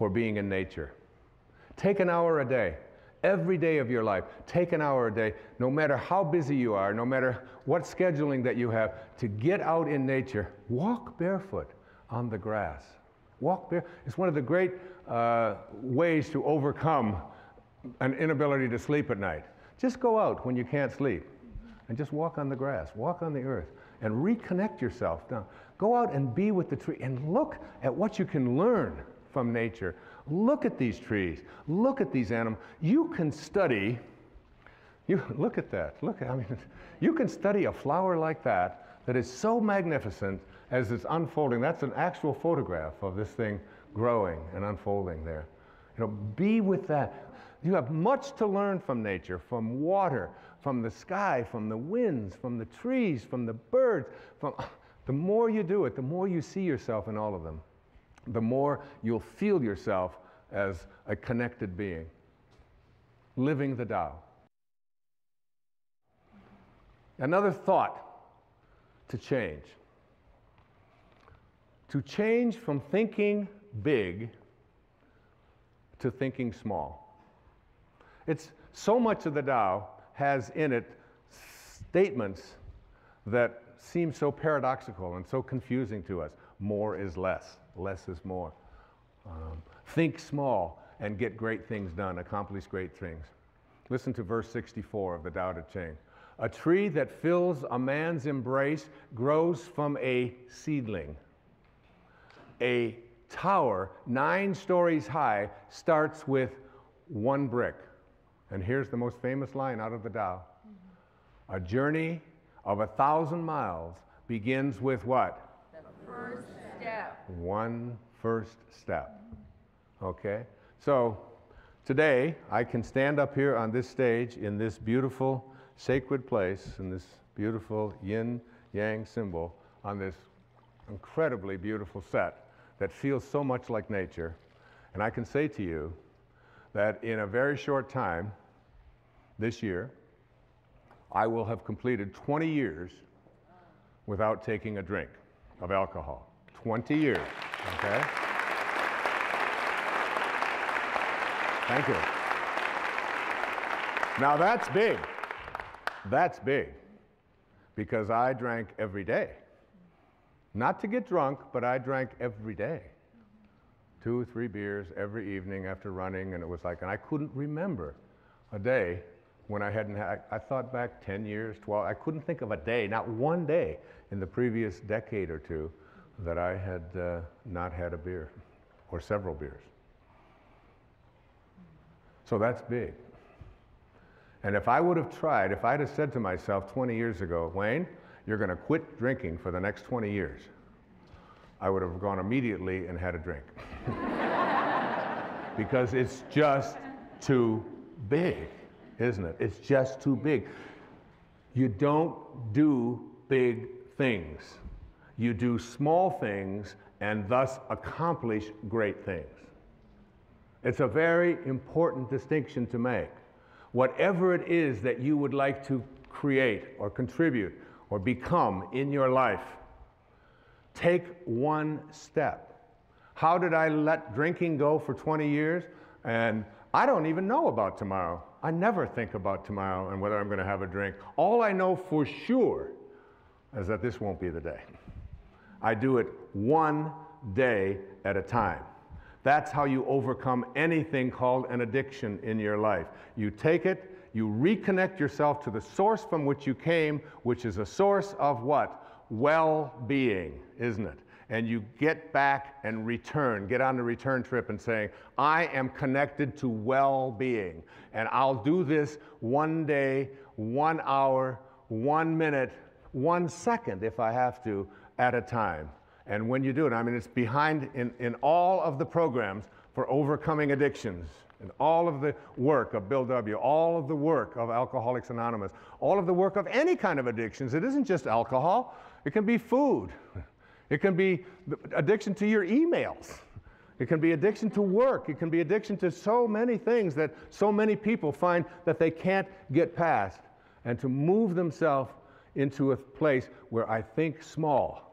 for being in nature. Take an hour a day. Every day of your life, take an hour a day, no matter how busy you are, no matter what scheduling that you have, to get out in nature. Walk barefoot on the grass. Walk barefoot. It's one of the great ways to overcome an inability to sleep at night. Just go out when you can't sleep and just walk on the grass, walk on the earth, and reconnect yourself. Now, go out and be with the tree and look at what you can learn from nature. Look at these trees. Look at these animals. You can study. Look at that. You can study a flower like that is so magnificent as it's unfolding. That's an actual photograph of this thing growing and unfolding there. Be with that. You have much to learn from nature, from water, from the sky, from the winds, from the trees, from the birds. The more you do it, the more you see yourself in all of them. The more you'll feel yourself as a connected being, living the Tao. Another thought to change. To change from thinking big to thinking small. It's so much of the Tao has in it statements that seem so paradoxical and so confusing to us. More is less. Less is more. Think small and get great things done, accomplish great things. Listen to verse 64 of the Tao Te Ching. A tree that fills a man's embrace grows from a seedling. A tower 9 stories high starts with 1 brick. And here's the most famous line out of the Tao. A journey of 1,000 miles begins with what? The first step. 1 first step. Okay? So today I can stand up here on this stage in this beautiful sacred place, in this beautiful yin-yang symbol, on this incredibly beautiful set that feels so much like nature. And I can say to you that in a very short time, this year, I will have completed 20 years without taking a drink of alcohol. 20 years, okay? Thank you. Now that's big. That's big. Because I drank every day. Not to get drunk, but I drank every day. 2 or 3 beers every evening after running, and it was like, and I couldn't remember a day when I hadn't had, I thought back 10 years, 12, I couldn't think of a day, not one day in the previous decade or two that I had not had a beer, or several beers. So that's big. And if I would have tried, if I'd have said to myself 20 years ago, Wayne, you're going to quit drinking for the next 20 years, I would have gone immediately and had a drink. Because it's just too big, isn't it? It's just too big. You don't do big things. You do small things and thus accomplish great things. It's a very important distinction to make. Whatever it is that you would like to create or contribute or become in your life, take 1 step. How did I let drinking go for 20 years? And I don't even know about tomorrow. I never think about tomorrow and whether I'm going to have a drink. All I know for sure is that this won't be the day. I do it 1 day at a time. That's how you overcome anything called an addiction in your life. You take it, you reconnect yourself to the source from which you came, which is a source of what? Well-being, isn't it? And you get back and return, get on the return trip and saying, I am connected to well-being. And I'll do this 1 day, 1 hour, 1 minute, 1 second if I have to, at a time. And when you do it, I mean, it's behind in all of the programs for overcoming addictions, and all of the work of Bill W., all of the work of Alcoholics Anonymous, all of the work of any kind of addictions. It isn't just alcohol. It can be food. It can be addiction to your emails. It can be addiction to work. It can be addiction to so many things that so many people find that they can't get past. And to move themselves into a place where I think small.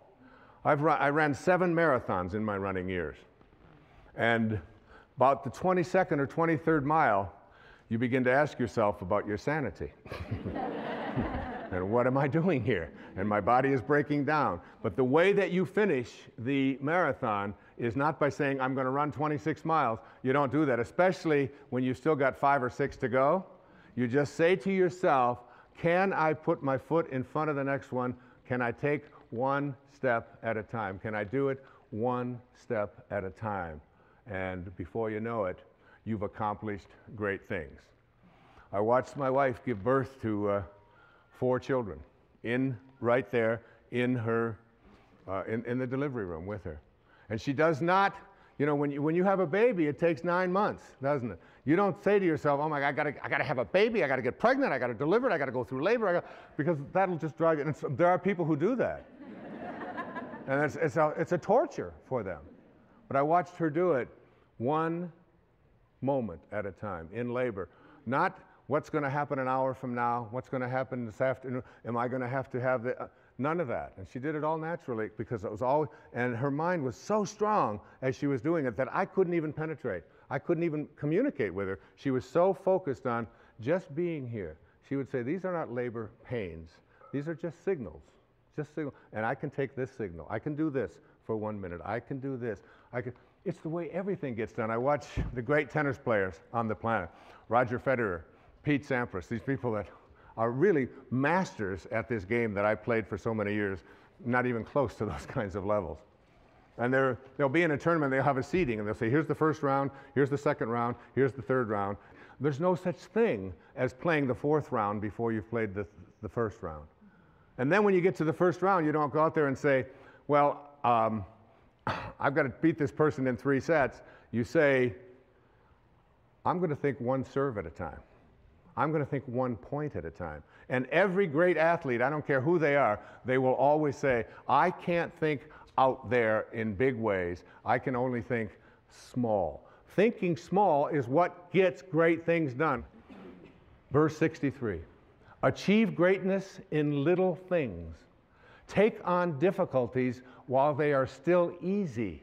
I ran 7 marathons in my running years. And About the 22nd or 23rd mile, you begin to ask yourself about your sanity. And what am I doing here? And my body is breaking down. But the way that you finish the marathon is not by saying, I'm going to run 26 miles. You don't do that, especially when you've still got 5 or 6 to go. You just say to yourself, can I put my foot in front of the next one? Can I take one step at a time? Can I do it one step at a time? And before you know it, you've accomplished great things. I watched my wife give birth to 4 children right there in her in the delivery room with her. And she does not, you know, when you have a baby, it takes 9 months, doesn't it? You don't say to yourself, oh my God, I gotta have a baby, I gotta get pregnant, I gotta deliver it, I gotta go through labor, because that'll just drive you. And there are people who do that. And it's a torture for them. But I watched her do it one moment at a time in labor. Not what's going to happen an hour from now, what's going to happen this afternoon, am I going to have the, none of that. And she did it all naturally because it was all, and her mind was so strong as she was doing it that I couldn't even penetrate. I couldn't even communicate with her. She was so focused on just being here. She would say, these are not labor pains. These are just signals. And I can take this signal. I can do this for 1 minute. I can do this. It's the way everything gets done. I watch the great tennis players on the planet. Roger Federer, Pete Sampras, these people that are really masters at this game that I played for so many years, not even close to those kinds of levels. And they'll be in a tournament, they'll have a seeding, and they'll say, here's the first round, here's the second round, here's the third round. There's no such thing as playing the 4th round before you've played the first round. And then when you get to the first round, you don't go out there and say, well, I've got to beat this person in 3 sets. You say, I'm going to think 1 serve at a time. I'm going to think 1 point at a time. And every great athlete, I don't care who they are, they will always say, I can't think out there in big ways. I can only think small. Thinking small is what gets great things done. Verse 63. Achieve greatness in little things. Take on difficulties while they are still easy.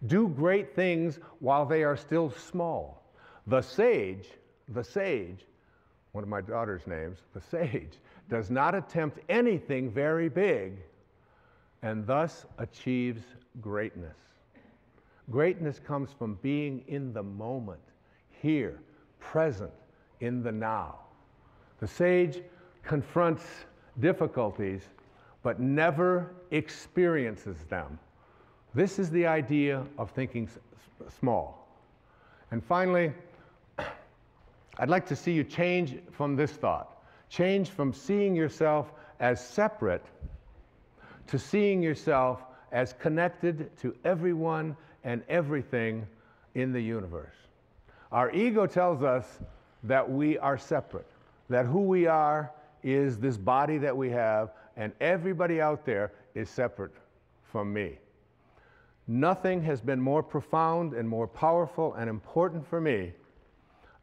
Do great things while they are still small. The sage, one of my daughter's names, the sage, does not attempt anything very big and thus achieves greatness. Greatness comes from being in the moment, here, present, in the now. The sage confronts difficulties but never experiences them. This is the idea of thinking small. And finally, I'd like to see you change from this thought. Change from seeing yourself as separate to seeing yourself as connected to everyone and everything in the universe. Our ego tells us that we are separate, that who we are is this body that we have, and everybody out there is separate from me. Nothing has been more profound and more powerful and important for me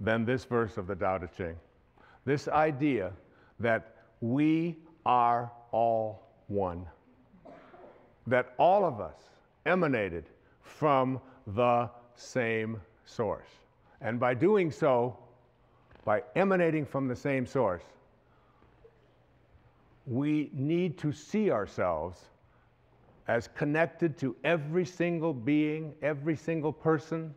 than this verse of the Tao Te Ching. This idea that we are all one. That all of us emanated from the same source. And by doing so, by emanating from the same source, we need to see ourselves as connected to every single being, every single person,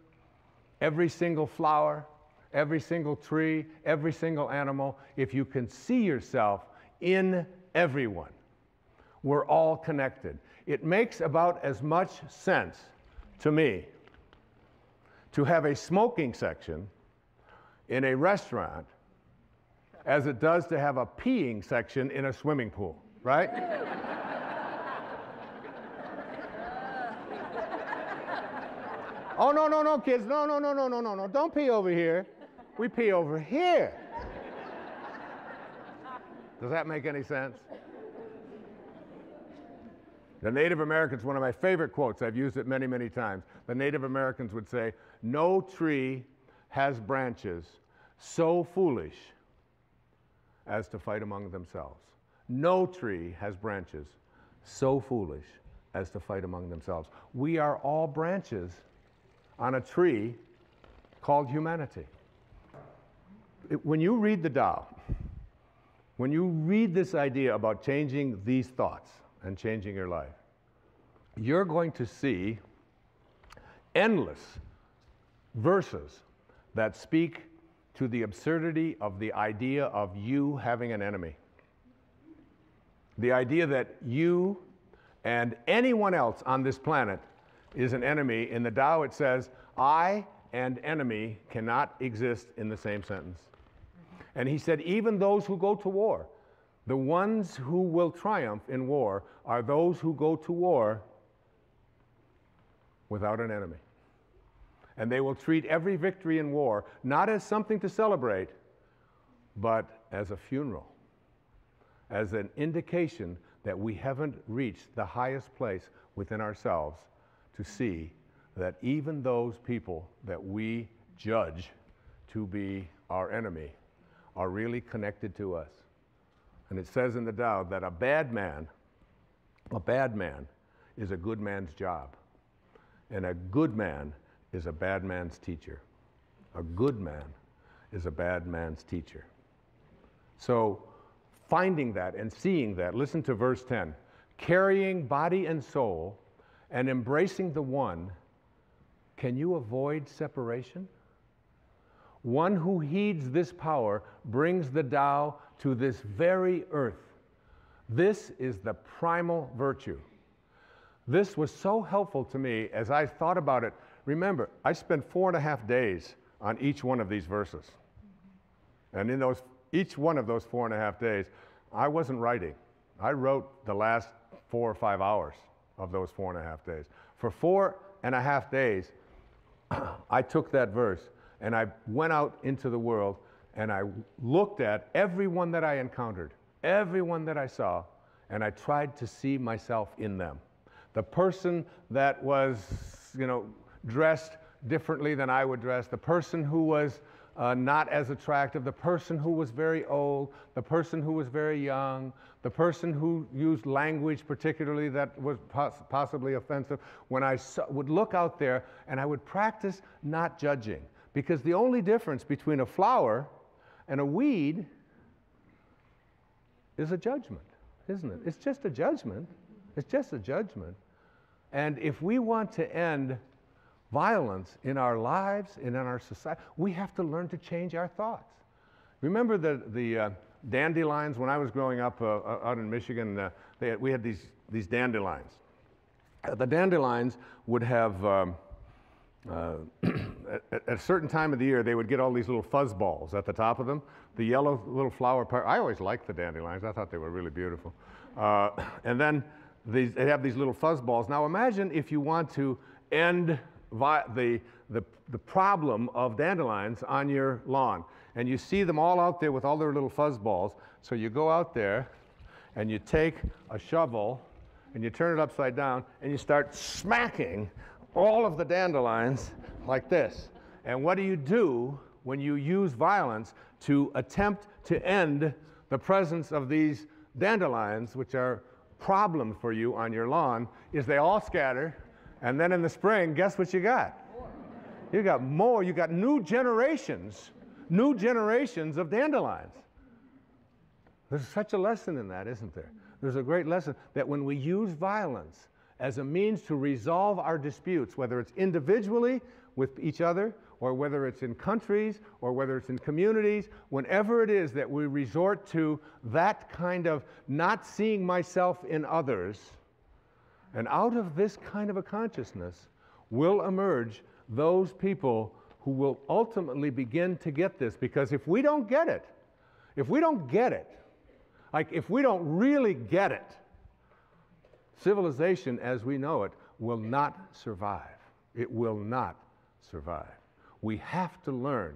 every single flower, every single tree, every single animal. If you can see yourself in everyone, we're all connected. It makes about as much sense to me to have a smoking section in a restaurant as it does to have a peeing section in a swimming pool, right? Oh, no, kids, no, don't pee over here. We pee over here. Does that make any sense? The Native Americans, one of my favorite quotes, I've used it many, many times. The Native Americans would say, no tree has branches so foolish as to fight among themselves. No tree has branches so foolish as to fight among themselves. We are all branches on a tree called humanity. When you read the Tao, when you read this idea about changing these thoughts and changing your life, you're going to see endless verses that speak to the absurdity of the idea of you having an enemy. The idea that you and anyone else on this planet is an enemy. In the Tao it says, I and enemy cannot exist in the same sentence. And he said, even those who go to war, the ones who will triumph in war are those who go to war without an enemy. And they will treat every victory in war not as something to celebrate, but as a funeral, as an indication that we haven't reached the highest place within ourselves to see that even those people that we judge to be our enemy are really connected to us. And it says in the Tao that a bad man is a good man's job, and a good man is a bad man's teacher. A good man is a bad man's teacher. So finding that and seeing that, listen to verse 10. Carrying body and soul and embracing the one, can you avoid separation? One who heeds this power brings the Tao to this very earth. This is the primal virtue. This was so helpful to me as I thought about it. Remember, I spent 4.5 days on each one of these verses. And in each one of those 4.5 days, I wasn't writing. I wrote the last 4 or 5 hours of those 4.5 days. For 4.5 days, I took that verse and I went out into the world and I looked at everyone that I encountered, everyone that I saw, and I tried to see myself in them. The person that was, dressed differently than I would dress, the person who was not as attractive, the person who was very old, the person who was very young, the person who used language particularly that was possibly offensive. When I would look out there and I would practice not judging, because the only difference between a flower and a weed is a judgment, isn't it? It's just a judgment. It's just a judgment. And if we want to end violence in our lives and in our society, we have to learn to change our thoughts. Remember the dandelions when I was growing up out in Michigan? We had these dandelions. The dandelions would have, at a certain time of the year, they would get all these little fuzz balls at the top of them. The yellow little flower part. I always liked the dandelions. I thought they were really beautiful. And then they have these little fuzz balls. Now imagine if you want to end the problem of dandelions on your lawn, and you see them all out there with all their little fuzz balls. So you go out there and you take a shovel and you turn it upside down and you start smacking all of the dandelions like this. And what do you do when you use violence to attempt to end the presence of these dandelions, which are problem for you on your lawn? Is they all scatter. And then in the spring, guess what you got? You got more. You got new generations of dandelions. There's such a lesson in that, isn't there? There's a great lesson that when we use violence as a means to resolve our disputes, whether it's individually with each other, or whether it's in countries, or whether it's in communities, whenever it is that we resort to that kind of not seeing myself in others, and out of this kind of a consciousness will emerge those people who will ultimately begin to get this. Because if we don't get it, like if we don't really get it, civilization as we know it will not survive. It will not survive. We have to learn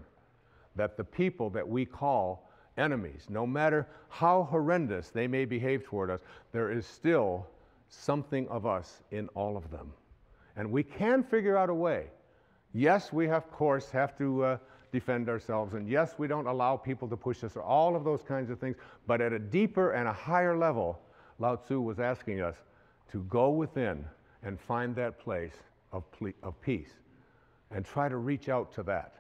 that the people that we call enemies, no matter how horrendous they may behave toward us, there is still something of us in all of them. And we can figure out a way. Yes, we of course have to defend ourselves, and yes, we don't allow people to push us, or all of those kinds of things, but at a deeper and a higher level, Lao Tzu was asking us to go within and find that place of peace and try to reach out to that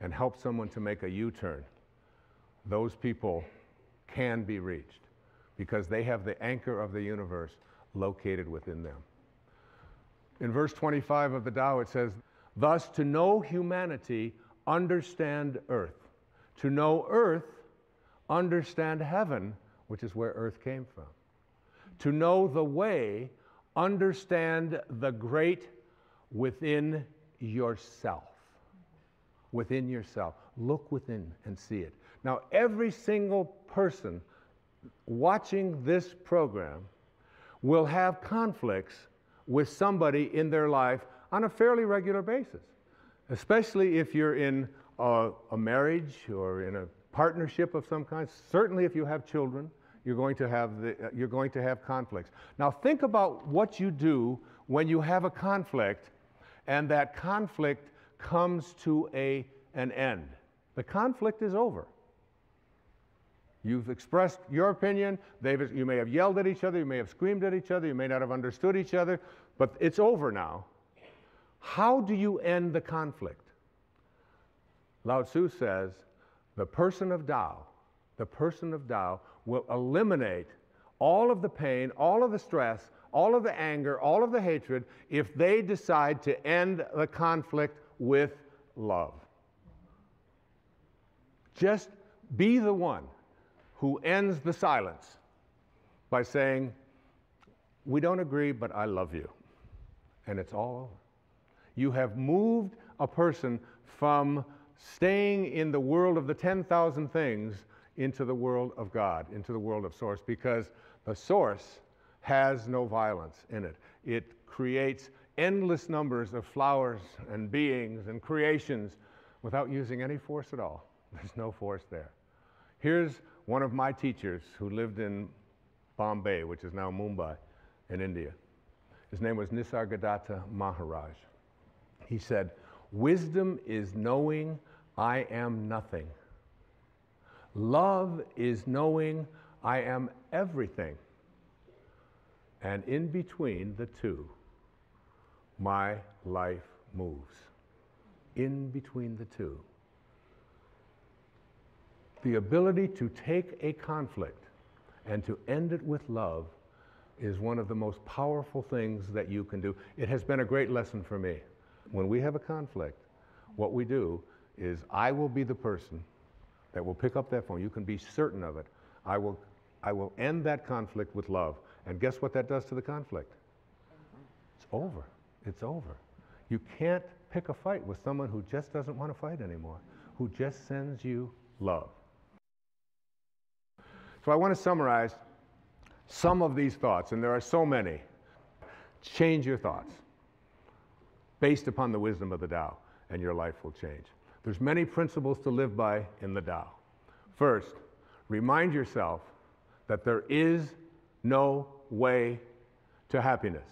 and help someone to make a U-turn, those people can be reached because they have the anchor of the universe located within them. In verse 25 of the Tao, it says, thus to know humanity, understand earth. To know earth, understand heaven, which is where earth came from. To know the way, understand the great within yourself. Within yourself. Look within and see it. Now, every single person watching this program will have conflicts with somebody in their life on a fairly regular basis, especially if you're in a marriage or in a partnership of some kind. Certainly if you have children, you're going to have conflicts. Now think about what you do when you have a conflict and that conflict comes to an end. The conflict is over. You've expressed your opinion. You may have yelled at each other. You may have screamed at each other. You may not have understood each other. But it's over now. How do you end the conflict? Lao Tzu says, the person of Tao will eliminate all of the pain, all of the stress, all of the anger, all of the hatred if they decide to end the conflict with love. Just be the one who ends the silence by saying, we don't agree, but I love you. And it's all over. You have moved a person from staying in the world of the 10,000 things into the world of God, into the world of Source, because the Source has no violence in it. It creates endless numbers of flowers and beings and creations without using any force at all. There's no force there. Here's one of my teachers who lived in Bombay, which is now Mumbai in India. His name was Nisargadatta Maharaj. He said, wisdom is knowing I am nothing. Love is knowing I am everything. And in between the two, my life moves. In between the two. The ability to take a conflict and to end it with love is one of the most powerful things that you can do. It has been a great lesson for me. When we have a conflict, what we do is I will be the person that will pick up that phone. You can be certain of it. I will end that conflict with love. And guess what that does to the conflict? It's over. It's over. You can't pick a fight with someone who just doesn't want to fight anymore, who just sends you love. So I want to summarize some of these thoughts, and there are so many. Change your thoughts based upon the wisdom of the Tao, and your life will change. There's many principles to live by in the Tao. First, remind yourself that there is no way to happiness.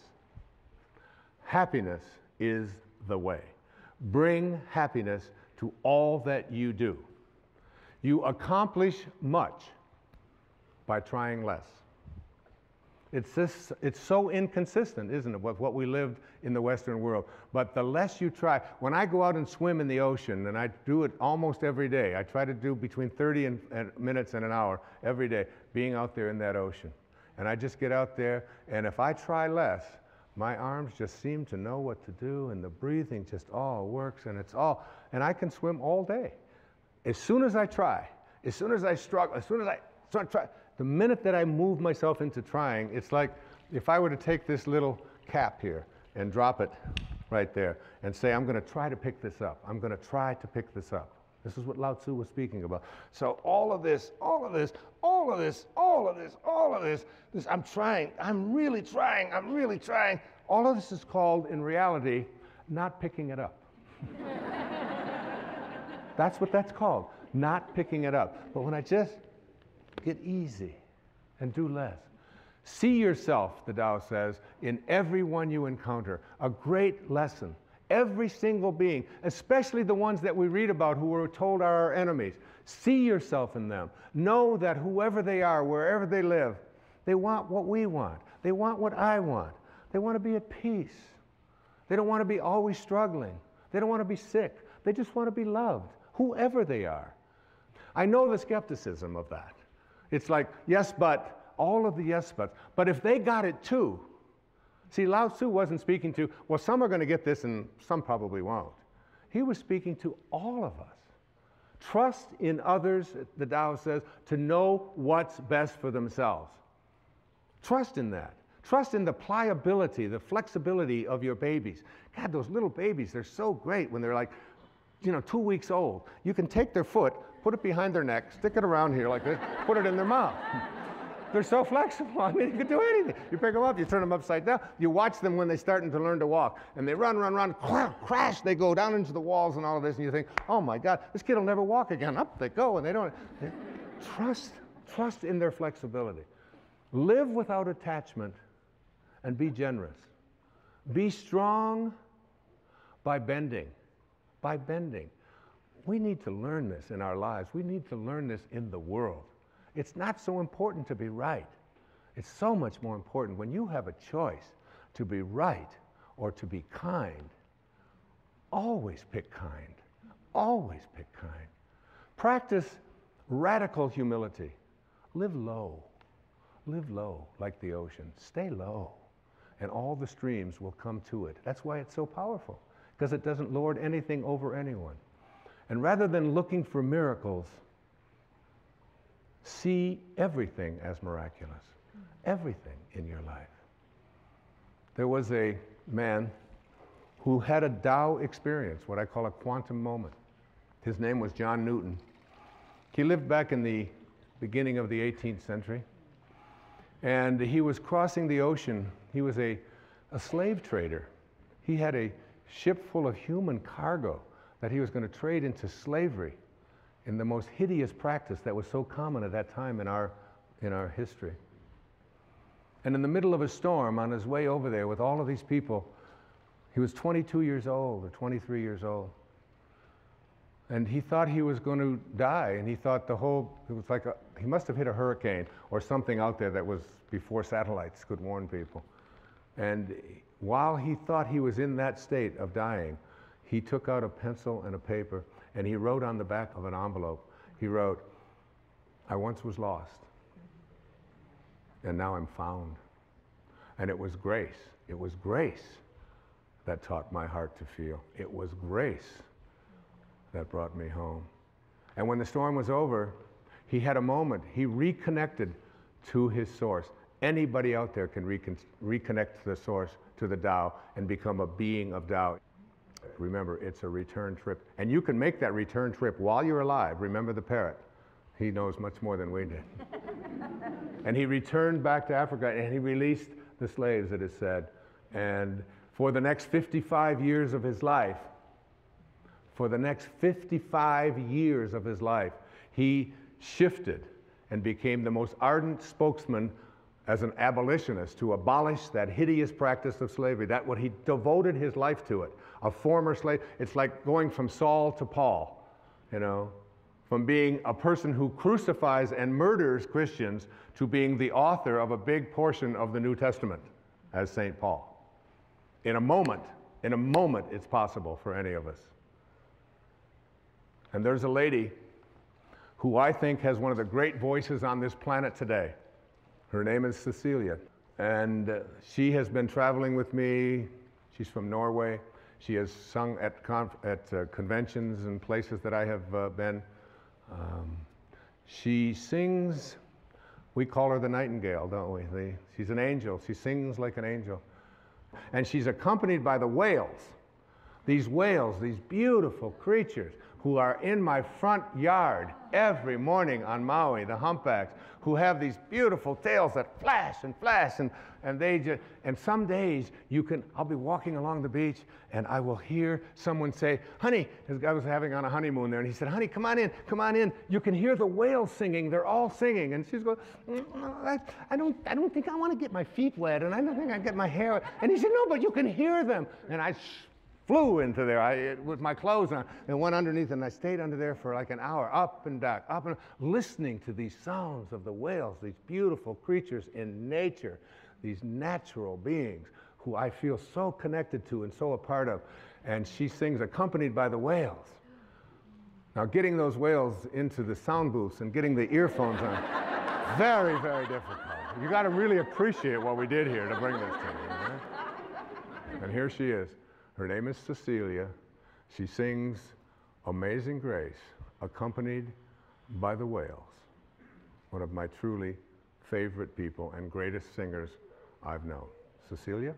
Happiness is the way. Bring happiness to all that you do. You accomplish much by trying less. It's so inconsistent, isn't it, with what we lived in the Western world. But the less you try, when I go out and swim in the ocean, and I do it almost every day, I try to do between 30 minutes and an hour every day, being out there in that ocean. And I just get out there, and if I try less, my arms just seem to know what to do, and the breathing just all works, and and I can swim all day. As soon as I try, as soon as I struggle, as soon as I start trying, the minute that I move myself into trying, it's like if I were to take this little cap here and drop it right there and say, I'm going to try to pick this up. I'm going to try to pick this up. This is what Lao Tzu was speaking about. So all of this, I'm trying, I'm really trying. All of this is called, in reality, not picking it up. That's what that's called, not picking it up. But when I just get easy and do less. See yourself, the Tao says, in everyone you encounter. A great lesson. Every single being, especially the ones that we read about who we're told are our enemies. See yourself in them. Know that whoever they are, wherever they live, they want what we want. They want what I want. They want to be at peace. They don't want to be always struggling. They don't want to be sick. They just want to be loved. whoever they are. I know the skepticism of that. It's like, yes, but, all of the yes, buts. But if they got it too, see, Lao Tzu wasn't speaking to, well, some are going to get this and some probably won't. He was speaking to all of us. Trust in others, the Tao says, to know what's best for themselves. Trust in that. Trust in the pliability, the flexibility of your babies. God, those little babies, they're so great when they're like, 2 weeks old. You can take their foot, put it behind their neck, stick it around here like this, put it in their mouth. They're so flexible. I mean, you can do anything. You pick them up, you turn them upside down. You watch them when they're starting to learn to walk. And they run, crash, they go down into the walls and all of this. And you think, oh my God, this kid will never walk again. Up they go, and they don't. Trust in their flexibility. Live without attachment and be generous. Be strong by bending. By bending. We need to learn this in our lives. We need to learn this in the world. It's not so important to be right. It's so much more important when you have a choice to be right or to be kind. Always pick kind. Always pick kind. Practice radical humility. Live low. Live low like the ocean. Stay low. And all the streams will come to it. That's why it's so powerful, because it doesn't lord anything over anyone. And rather than looking for miracles, see everything as miraculous. Everything in your life. There was a man who had a Tao experience, what I call a quantum moment. His name was John Newton. He lived back in the beginning of the 18th century. And he was crossing the ocean. He was a slave trader. He had a ship full of human cargo that he was going to trade into slavery in the most hideous practice that was so common at that time in our history. And in the middle of a storm, on his way over there with all of these people, he was 22 years old or 23 years old. And he thought he was going to die, and he thought it was like he must have hit a hurricane or something out there that was before satellites could warn people. And while he thought he was in that state of dying, he took out a pencil and a paper, and he wrote on the back of an envelope, he wrote, "I once was lost, and now I'm found." And it was grace. It was grace that taught my heart to feel. It was grace that brought me home. And when the storm was over, he had a moment. He reconnected to his source. Anybody out there can reconnect to the source, to the Tao, and become a being of Tao. Remember, it's a return trip. And you can make that return trip while you're alive. Remember the parrot. He knows much more than we did. And he returned back to Africa, and he released the slaves, it is said. And for the next 55 years of his life, he shifted and became the most ardent spokesman as an abolitionist to abolish that hideous practice of slavery. That's what he devoted his life to it. A former slave, it's like going from Saul to Paul, from being a person who crucifies and murders Christians to being the author of a big portion of the New Testament as St. Paul. In a moment, it's possible for any of us. And there's a lady who I think has one of the great voices on this planet today. Her name is Cecilia, and she has been traveling with me. She's from Norway. She has sung at conventions and places that I have been. She sings, we call her the Nightingale, don't we? She's an angel. She sings like an angel. And she's accompanied by the whales. These whales, these beautiful creatures who are in my front yard every morning on Maui, the humpbacks, who have these beautiful tails that flash and flash, and some days I'll be walking along the beach and I will hear someone say, "Honey," this guy was having on a honeymoon there, and he said, "Honey, come on in. You can hear the whales singing, they're all singing." And she's going, I don't think I want to get my feet wet, and I don't think I get my hair wet. And he said, "No, but you can hear them." And I flew into there with my clothes on and went underneath, and I stayed under there for like an hour, up and back, listening to these sounds of the whales, these beautiful creatures in nature, these natural beings who I feel so connected to and so a part of. And she sings accompanied by the whales. Now, getting those whales into the sound booths and getting the earphones on, very, very difficult. You got to really appreciate what we did here to bring this to you. Right? And here she is. Her name is Cecilia. She sings Amazing Grace, accompanied by the whales. One of my truly favorite people and greatest singers I've known. Cecilia?